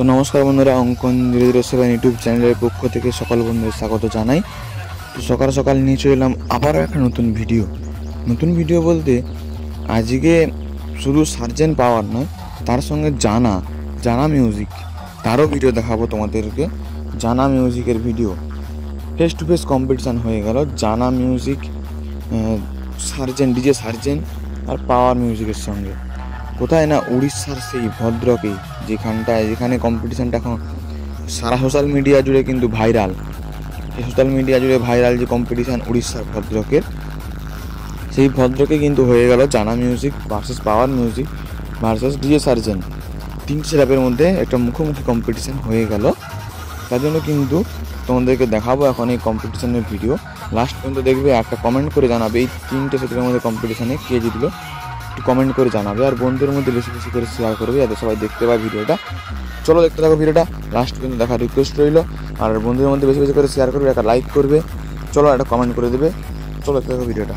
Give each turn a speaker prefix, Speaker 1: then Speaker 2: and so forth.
Speaker 1: তো নমস্কার বন্ধুরা, অঙ্কন 007 ইউটিউব চ্যানেলের পক্ষ থেকে সকল বন্ধুদের স্বাগত জানাই। তো সকাল সকাল নিয়ে চলে এলাম আবারও একটা নতুন ভিডিও বলতে আজকে শুধু সার্জেন্ট পাওয়ার নয়, তার সঙ্গে জানা মিউজিক তারও ভিডিও দেখাবো তোমাদেরকে। জানা মিউজিকের video face to face competition হয়ে গেল জানা মিউজিক, সার্জেন্ট, ডিজে সার্জেন্ট আর পাওয়ার মিউজিকের সঙ্গে। কোথায় না উড়িষ্যার সেই ভদ্রকে, যেখানে কম্পিটিশানটা এখন সারা সোশ্যাল মিডিয়া জুড়ে কিন্তু ভাইরাল। এই সোশ্যাল মিডিয়া জুড়ে ভাইরাল যে কম্পিটিশান উড়িষ্যার ভদ্রকের, সেই ভদ্রকে কিন্তু হয়ে গেল জানা music versus power music versus DJ sergeant. 3 সেটআপের মধ্যে একটা মুখোমুখি কম্পিটিশান হয়ে গেল। তার জন্য কিন্তু তোমাদেরকে দেখাবো এখন এই কম্পিটিশানের ভিডিও। লাস্ট পর্যন্ত দেখবে, একটা কমেন্ট করে জানাবে এই 3টে সেটের মধ্যে কম্পিটিশানে কে জিতলো, একটু কমেন্ট করে জানাবে। আর বন্ধুদের মধ্যে বেশি বেশি করে শেয়ার করবে যাতে সবাই দেখতে পায় ভিডিওটা। চলো দেখতে থাকো ভিডিওটা, লাস্ট পর্যন্ত দেখার রিকোয়েস্ট রইল। আর বন্ধুদের মধ্যে বেশি বেশি করে শেয়ার করবে, একটা লাইক করবে, চলো একটা কমেন্ট করে দেবে। চলো দেখতে থাকো ভিডিওটা।